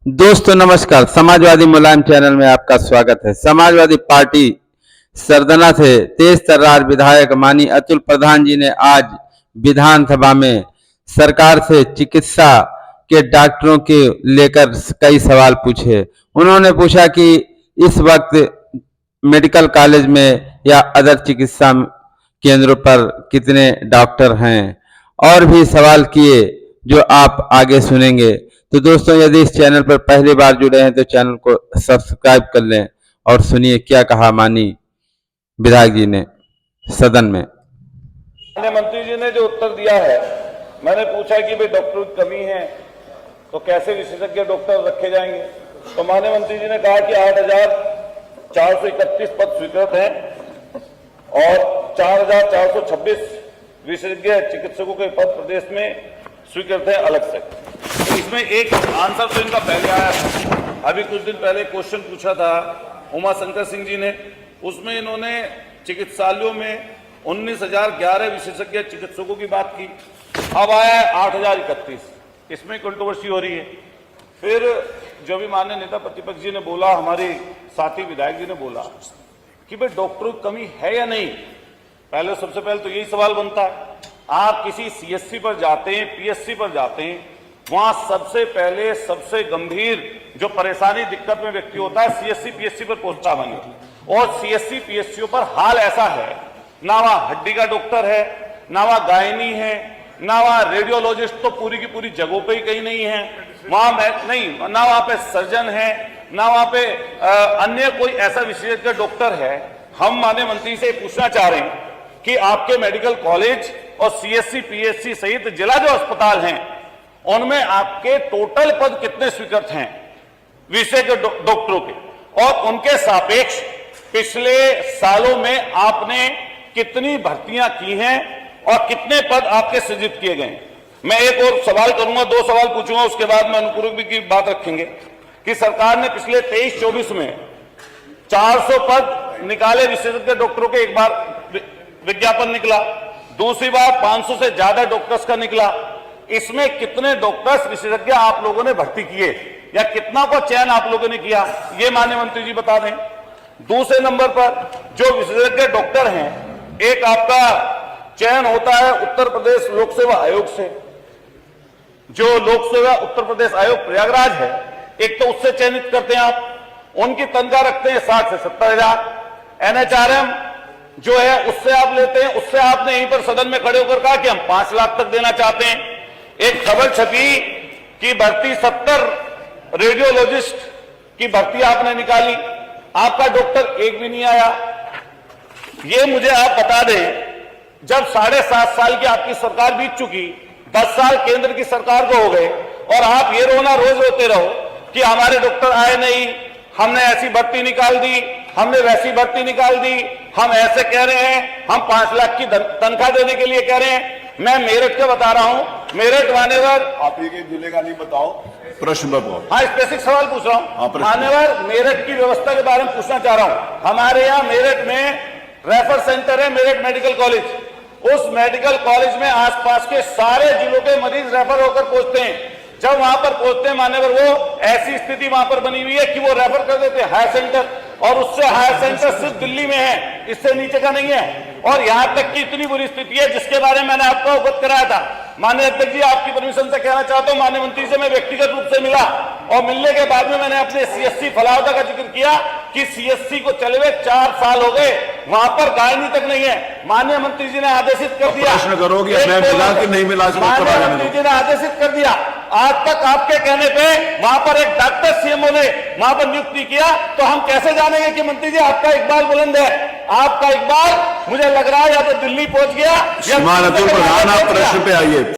दोस्तों नमस्कार। समाजवादी मुलायम चैनल में आपका स्वागत है। समाजवादी पार्टी सरदना से तेज तर्रार विधायक माननीय अतुल प्रधान जी ने आज विधानसभा में सरकार से चिकित्सा के डॉक्टरों के लेकर कई सवाल पूछे। उन्होंने पूछा कि इस वक्त मेडिकल कॉलेज में या अदर चिकित्सा केंद्रों पर कितने डॉक्टर हैं, और भी सवाल किए जो आप आगे सुनेंगे। तो दोस्तों, यदि इस चैनल पर पहली बार जुड़े हैं तो चैनल को सब्सक्राइब कर लें और सुनिए क्या कहा माननीय विधायक जी ने सदन में। माननीय मंत्री जी ने जो उत्तर दिया है, मैंने पूछा कि भाई डॉक्टरों की कमी है तो कैसे विशेषज्ञ डॉक्टर रखे जाएंगे, तो माननीय मंत्री जी ने कहा कि 8,431 पद स्वीकृत हैं और 4,426 विशेषज्ञ चिकित्सकों के पद प्रदेश में स्वीकृत है अलग से। तो इसमें एक आंसर तो इनका पहले आया था, अभी कुछ दिन पहले क्वेश्चन पूछा था उमा शंकर सिंह जी ने, उसमें इन्होंने चिकित्सालयों में 19,011 विशेषज्ञ चिकित्सकों की बात की। अब आया है 8,031, इसमें कंट्रोवर्सी हो रही है। फिर जो भी माननीय नेता प्रतिपक्ष जी ने बोला, हमारे साथी विधायक जी ने बोला कि भाई डॉक्टरों की कमी है या नहीं। पहले सबसे पहले तो यही सवाल बनता है, आप किसी सीएससी पर जाते हैं, पीएससी पर जाते हैं, वहां सबसे पहले सबसे गंभीर जो परेशानी दिक्कत में व्यक्ति होता है सीएससी पीएससी पर पहुंचता बने, और सीएससी पीएससी पर हाल ऐसा है, ना वहां हड्डी का डॉक्टर है, ना वहां गायनी है, ना वहां रेडियोलॉजिस्ट तो पूरी की पूरी जगहों पे ही कहीं नहीं है, वहां नहीं, ना वहां पे सर्जन है, ना वहां पे अन्य कोई ऐसा विशेषज्ञ डॉक्टर है। हम माननीय मंत्री से पूछना चाह रहे हैं कि आपके मेडिकल कॉलेज और सीएससी पीएससी सहित जिला जो अस्पताल हैं उनमें आपके टोटल पद कितने स्वीकृत हैं विशेषज्ञ डॉक्टरों के, और उनके सापेक्ष पिछले सालों में आपने कितनी भर्तियां की हैं और कितने पद आपके सृजित किए गए। मैं एक और सवाल करूंगा, 2 सवाल पूछूंगा, उसके बाद में अनुपूरक की बात रखेंगे कि सरकार ने पिछले 23-24 में 400 पद निकाले विशेषज्ञ डॉक्टरों के, एक बार विज्ञापन निकला, दूसरी बार 500 से ज्यादा डॉक्टर्स का निकला। इसमें कितने डॉक्टर्स विशेषज्ञ आप लोगों ने भर्ती किए या कितना को चयन आप लोगों ने किया, ये माननीय मंत्री जी बता दें। दूसरे नंबर पर जो विशेषज्ञ डॉक्टर हैं, एक आपका चयन होता है उत्तर प्रदेश लोक सेवा आयोग से, जो लोक सेवा उत्तर प्रदेश आयोग प्रयागराज है, एक तो उससे चयनित करते हैं आप, उनकी तनख्वाह रखते हैं 60 से 70 हजार। एनएचआरएम जो है उससे आप लेते हैं, उससे आपने यहीं पर सदन में खड़े होकर कहा कि हम 5 लाख तक देना चाहते हैं। एक खबर छपी कि भर्ती 70 रेडियोलॉजिस्ट की भर्ती आपने निकाली, आपका डॉक्टर एक भी नहीं आया। ये मुझे आप बता दें, जब 7.5 साल की आपकी सरकार बीत चुकी, 10 साल केंद्र की सरकार को हो गए, और आप ये रोना रोज रोते रहो कि हमारे डॉक्टर आए नहीं, हमने ऐसी भर्ती निकाल दी, हमने वैसी भर्ती निकाल दी, हम ऐसे कह रहे हैं, हम 5 लाख की तनख्वाह देने के लिए कह रहे हैं। मैं मेरठ का बता रहा हूं, मेरठ मान्यवर, आप ये जिले का नहीं बताओ, प्रश्न बताओ। हाँ, स्पेसिफिक सवाल पूछ रहा हूं मान्यवर, मेरठ की व्यवस्था के बारे में पूछना चाह रहा हूं। हमारे यहाँ मेरठ में रेफर सेंटर है, मेरठ मेडिकल कॉलेज। उस मेडिकल कॉलेज में आसपास के सारे जिलों के मरीज रेफर होकर पहुंचते हैं। जब वहां पर पहुंचते हैं मान्यवर, वो ऐसी स्थिति वहां पर बनी हुई है कि वो रेफर कर देते हैं हायर सेंटर, और उससे हायर सेंटर सिर्फ दिल्ली में है, इससे नीचे का नहीं है। और यहां तक की इतनी बुरी स्थिति है जिसके बारे में मैंने आपको अवगत कराया था। माननीय अध्यक्ष जी, आपकी परमिशन से कहना चाहता हूं, माननीय मंत्री से मैं व्यक्तिगत रूप से मिला, और मिलने के बाद में मैंने अपने सीएससी फलावदा का जिक्र किया कि सीएससी को चले हुए 4 साल हो गए, वहां पर गायनी तक नहीं है। माननीय मंत्री जी ने आदेशित कर दिया, प्रश्न करोगे मैं मिला कि नहीं मिला, माननीय मंत्री जी ने आदेशित कर दिया, आज तक आपके कहने पे वहां पर एक डॉक्टर सीएमओ ने वहां पर नियुक्ति किया, तो हम कैसे जानेंगे कि मंत्री जी आपका इकबाल बुलंद है? आपका इकबाल मुझे लग रहा है या तो दिल्ली पहुंच गया या प्रधान, आप प्रश्न पे आइए।